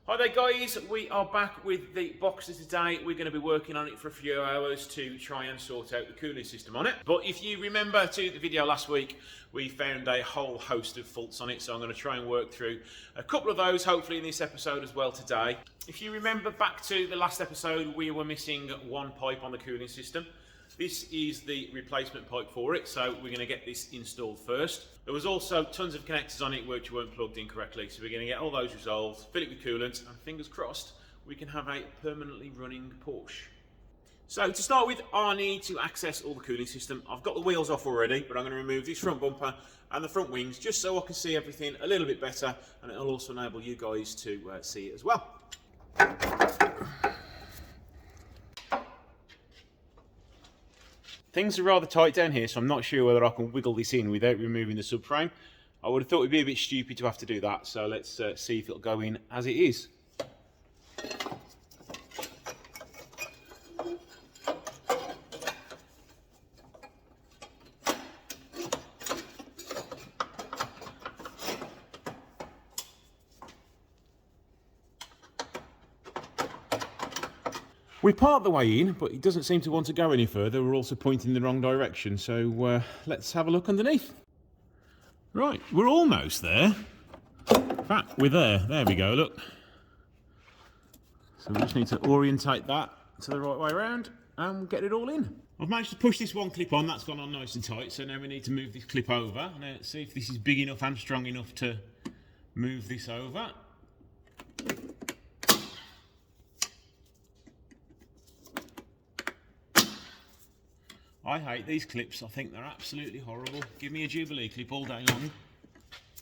Hi there guys, we are back with the Boxster today. We're going to be working on it for a few hours to try and sort out the cooling system on it. But if you remember to the video last week, we found a whole host of faults on it, so I'm going to try and work through a couple of those hopefully in this episode as well today. If you remember back to the last episode, we were missing one pipe on the cooling system. This is the replacement pipe for it, so we're going to get this installed first. There was also tons of connectors on it which weren't plugged in correctly, so we're going to get all those resolved, fill it with coolant, and fingers crossed we can have a permanently running Porsche. So to start with, I need to access all the cooling system. I've got the wheels off already, but I'm going to remove this front bumper and the front wings just so I can see everything a little bit better, and it'll also enable you guys to see it as well. Things are rather tight down here, so I'm not sure whether I can wiggle this in without removing the subframe. I would have thought it'd be a bit stupid to have to do that, so let's see if it'll go in as it is. We're part of the way in, but it doesn't seem to want to go any further. We're also pointing in the wrong direction, so let's have a look underneath. Right, we're almost there. In fact, we're there. There we go, look. So we just need to orientate that to the right way around and get it all in. I've managed to push this one clip on. That's gone on nice and tight, so now we need to move this clip over. Now, let's see if this is big enough and strong enough to move this over. I hate these clips. I think they're absolutely horrible. Give me a Jubilee clip all day long.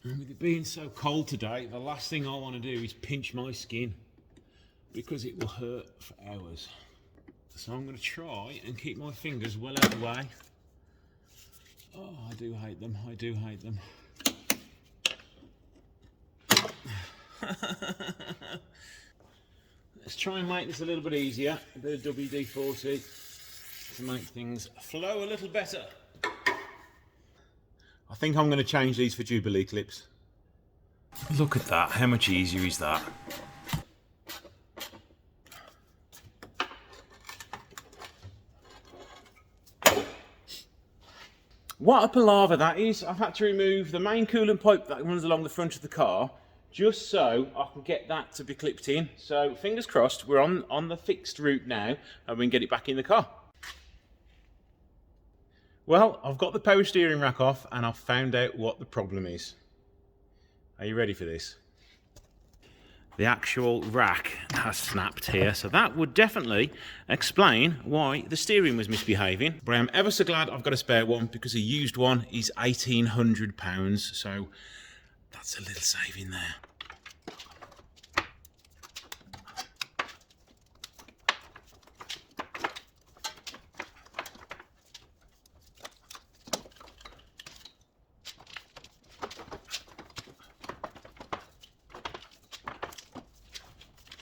And with it being so cold today, the last thing I want to do is pinch my skin because it will hurt for hours. So I'm going to try and keep my fingers well out of the way. Oh, I do hate them. I do hate them. Let's try and make this a little bit easier. A bit of WD-40 to make things flow a little better. I think I'm going to change these for Jubilee clips. Look at that, how much easier is that? What a palaver that is. I've had to remove the main coolant pipe that runs along the front of the car just so I can get that to be clipped in. So fingers crossed, we're on the fixed route now and we can get it back in the car. Well, I've got the power steering rack off and I've found out what the problem is. Are you ready for this? The actual rack has snapped here, so that would definitely explain why the steering was misbehaving. But I am ever so glad I've got a spare one because a used one is £1,800, so that's a little saving there.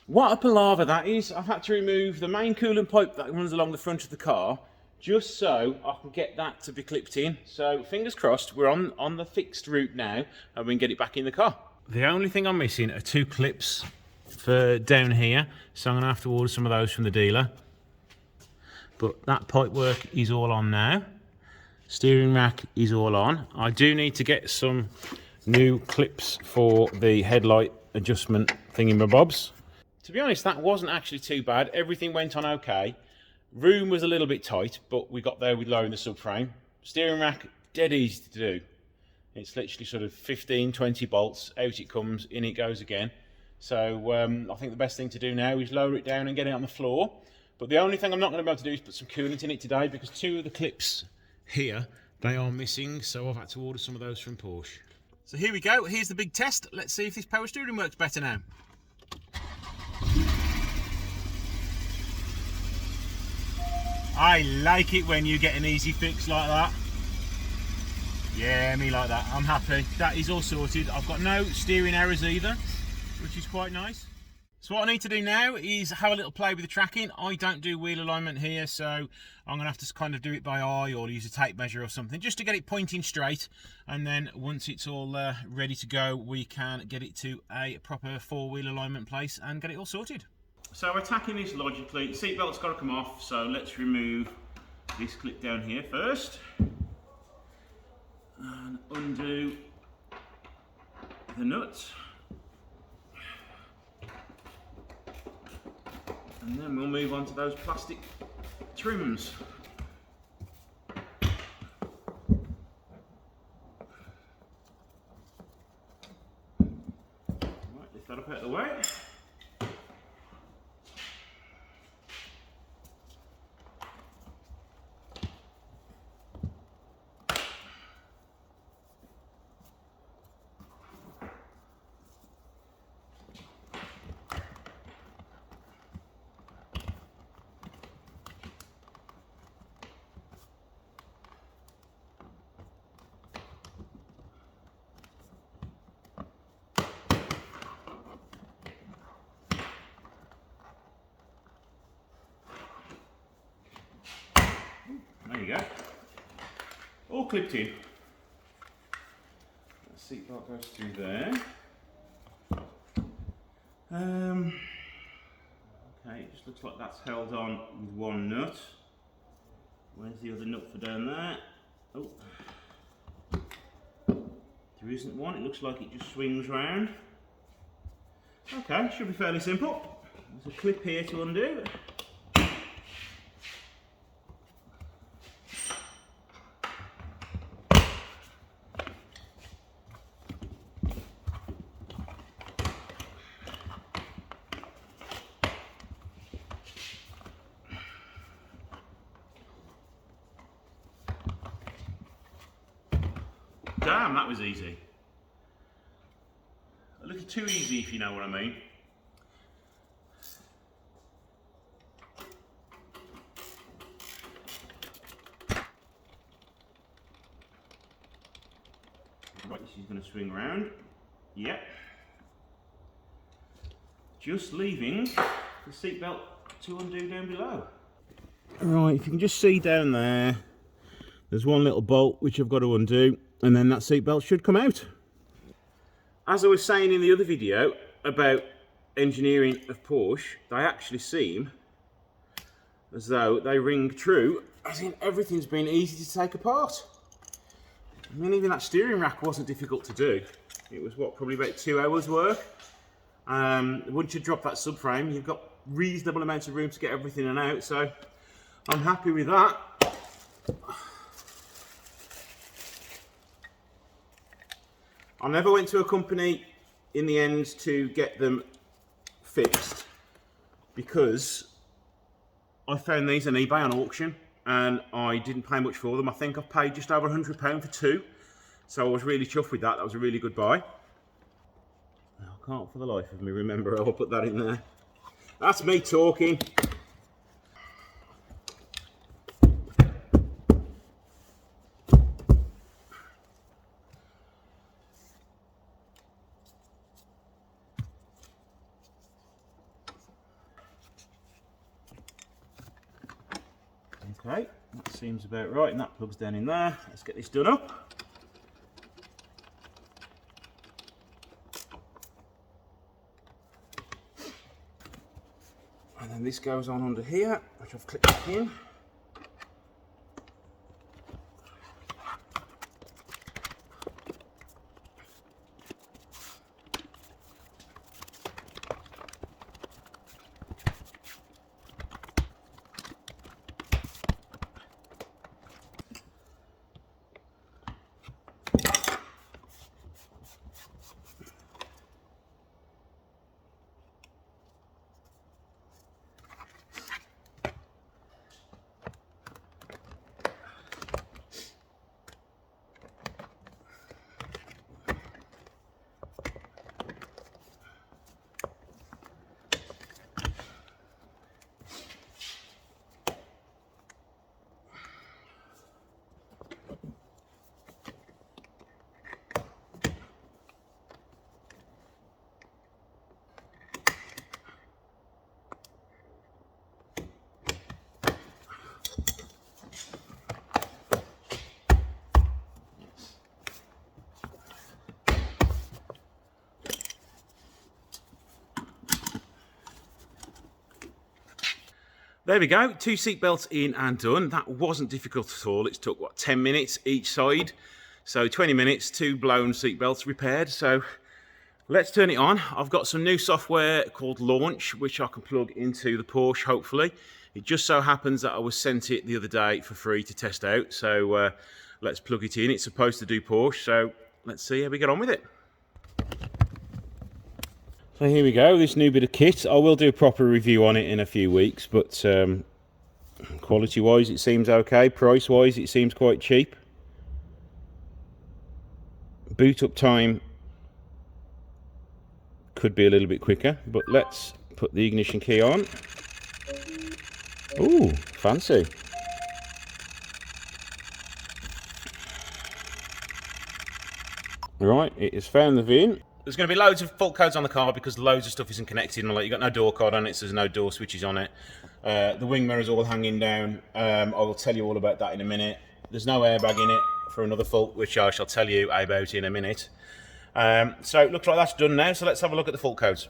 What a palaver that is. I've had to remove the main coolant pipe that runs along the front of the car just so I can get that to be clipped in. So fingers crossed, we're on the fixed route now and we can get it back in the car. The only thing I'm missing are two clips for down here, so I'm going to have to order some of those from the dealer. But that pipe work is all on now. Steering rack is all on. I do need to get some new clips for the headlight adjustment thingamabobs. To be honest, that wasn't actually too bad. Everything went on okay. Room was a little bit tight, but we got there with lowering the subframe. Steering rack, dead easy to do. It's literally sort of 15, 20 bolts. Out it comes, in it goes again. So I think the best thing to do now is lower it down and get it on the floor. But the only thing I'm not going to be able to do is put some coolant in it today because two of the clips here, they are missing. So I've had to order some of those from Porsche. So here we go. Here's the big test. Let's see if this power steering works better now. I like it when you get an easy fix like that. Yeah, me like that. I'm happy. That is all sorted. I've got no steering errors either, which is quite nice. So what I need to do now is have a little play with the tracking. I don't do wheel alignment here, so I'm going to have to kind of do it by eye or use a tape measure or something, just to get it pointing straight. And then once it's all ready to go, we can get it to a proper 4-wheel alignment place and get it all sorted. So attacking this logically, seatbelt's got to come off, so let's remove this clip down here first. And undo the nuts. And then we'll move on to those plastic trims. Right, lift that up out of the way. There you go. All clipped in. The seatbelt goes through there. Okay, it just looks like that's held on with one nut. Where's the other nut for down there? Oh, there isn't one. It looks like it just swings round. Okay, should be fairly simple. There's a clip here to undo. Damn, that was easy. A little too easy, if you know what I mean. Right, this is going to swing around. Yep. Just leaving the seatbelt to undo down below. Right, if you can just see down there, there's one little bolt which I've got to undo, and then that seatbelt should come out. As I was saying in the other video about engineering of Porsche, they actually seem as though they ring true, as in everything's been easy to take apart. I mean, even that steering rack wasn't difficult to do. It was, what, probably about 2 hours work. Once you drop that subframe, you've got reasonable amounts of room to get everything in and out, so I'm happy with that. I never went to a company in the end to get them fixed, because I found these on eBay on auction and I didn't pay much for them. I think I've paid just over £100 for 2, so I was really chuffed with that. That was a really good buy. I can't for the life of me remember how I put that in there. That's me talking. Okay, that seems about right, and that plugs down in there. Let's get this done up. And then this goes on under here, which I've clipped back in. There we go, 2 seat belts in and done. That wasn't difficult at all. It took, what, 10 minutes each side. So 20 minutes, 2 blown seat belts repaired. So let's turn it on. I've got some new software called Launch, which I can plug into the Porsche, hopefully. It just so happens that I was sent it the other day for free to test out. So let's plug it in. It's supposed to do Porsche, so let's see how we get on with it. So here we go, this new bit of kit. I will do a proper review on it in a few weeks, but quality-wise it seems okay. Price-wise it seems quite cheap. Boot-up time could be a little bit quicker, but let's put the ignition key on. Ooh, fancy. Right, it has found the VIN. There's going to be loads of fault codes on the car because loads of stuff isn't connected. Like, you've got no door card on it, so there's no door switches on it. The wing mirror's all hanging down. I will tell you all about that in a minute. There's no airbag in it for another fault, which I shall tell you about in a minute. So it looks like that's done now, so let's have a look at the fault codes.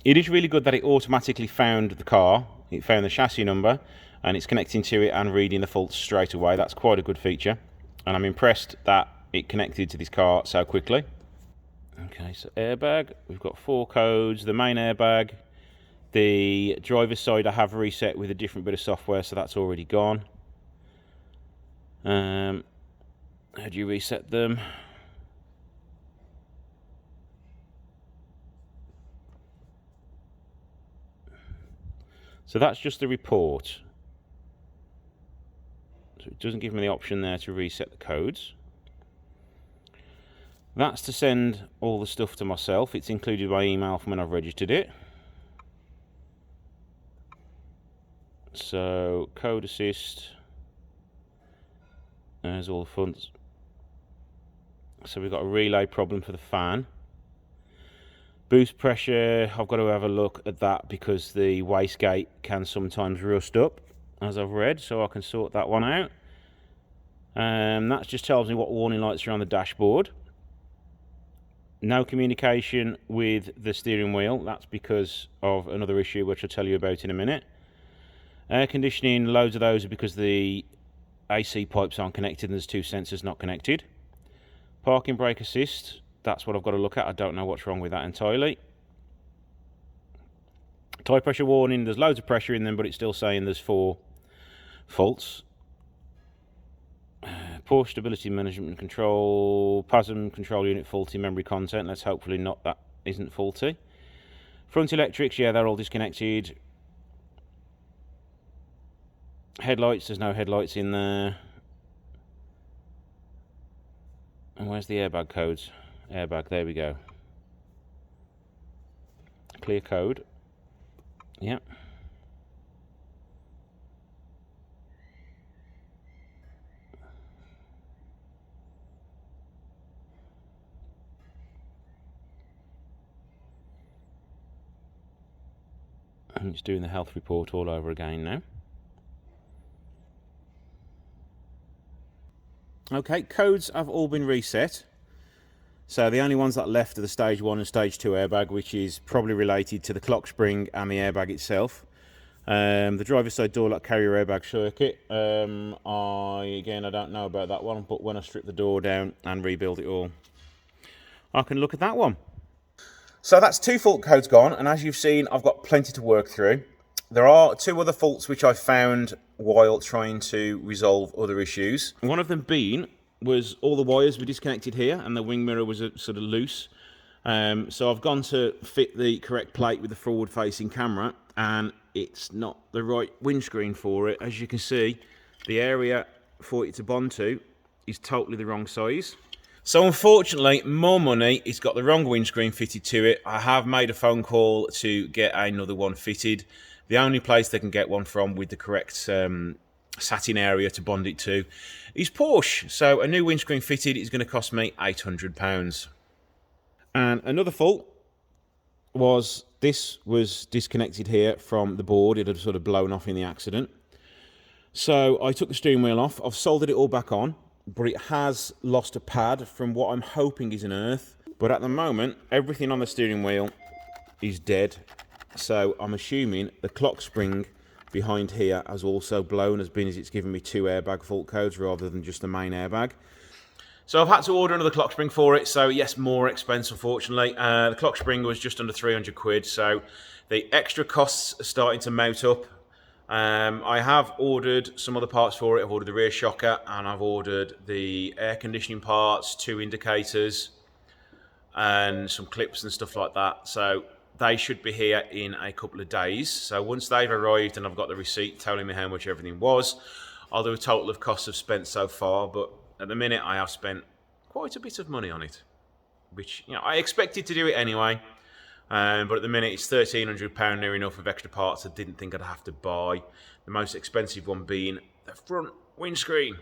It is really good that it automatically found the car. It found the chassis number, and it's connecting to it and reading the faults straight away. That's quite a good feature, and I'm impressed that it connected to this car so quickly. Okay, so airbag, we've got 4 codes. The main airbag, the driver's side I have reset with a different bit of software, so that's already gone. How do you reset them? So that's just the report. So it doesn't give me the option there to reset the codes. That's to send all the stuff to myself. It's included by email from when I've registered it. So code assist. There's all the funds. So we've got a relay problem for the fan. Boost pressure, I've got to have a look at that because the wastegate can sometimes rust up, as I've read, so I can sort that one out. That just tells me what warning lights are on the dashboard. No communication with the steering wheel. That's because of another issue which I'll tell you about in a minute. Air conditioning, loads of those are because the AC pipes aren't connected and there's 2 sensors not connected. Parking brake assist, that's what I've got to look at. I don't know what's wrong with that entirely. Tyre pressure warning, there's loads of pressure in them, but it's still saying there's 4 faults. Porsche stability management control, PASM control unit faulty, memory content. Let's hopefully not that isn't faulty. Front electrics, yeah, they're all disconnected. Headlights, there's no headlights in there. And where's the airbag codes? Airbag, there we go. Clear code. Yep. And it's doing the health report all over again now. Okay, codes have all been reset. So the only ones that are left are the stage 1 and stage 2 airbag, which is probably related to the clock spring and the airbag itself. The driver's side door lock carrier airbag circuit. I don't know about that one, but when I strip the door down and rebuild it all, I can look at that one. So that's 2 fault codes gone, and as you've seen, I've got plenty to work through. There are 2 other faults which I found while trying to resolve other issues. One of them was all the wires were disconnected here, and the wing mirror was sort of loose. So I've gone to fit the correct plate with the forward-facing camera, and it's not the right windscreen for it. As you can see, the area for it to bond to is totally the wrong size. So unfortunately, more money, it's got the wrong windscreen fitted to it. I have made a phone call to get another one fitted. The only place they can get one from with the correct satin area to bond it to is Porsche. So a new windscreen fitted is going to cost me £800. And another fault was this was disconnected here from the board. It had sort of blown off in the accident. So I took the steering wheel off. I've soldered it all back on, but it has lost a pad from what I'm hoping is an earth. But at the moment, everything on the steering wheel is dead. So I'm assuming the clock spring behind here has also blown, as it's given me 2 airbag fault codes rather than just the main airbag. So I've had to order another clock spring for it, so yes, more expense unfortunately. The clock spring was just under 300 quid, so the extra costs are starting to mount up. I have ordered some other parts for it. I've ordered the rear shocker, and I've ordered the air conditioning parts, 2 indicators, and some clips and stuff like that. So they should be here in a couple of days. So once they've arrived and I've got the receipt telling me how much everything was, I'll do a total of costs I've spent so far. But at the minute, I have spent quite a bit of money on it, which, you know, I expected to do it anyway. But at the minute, it's £1,300 near enough of extra parts I didn't think I'd have to buy. The most expensive one being the front windscreen.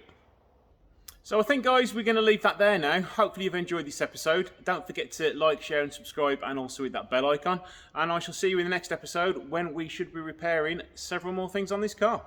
So I think, guys, we're going to leave that there now. Hopefully you've enjoyed this episode. Don't forget to like, share and subscribe, and also hit that bell icon. And I shall see you in the next episode when we should be repairing several more things on this car.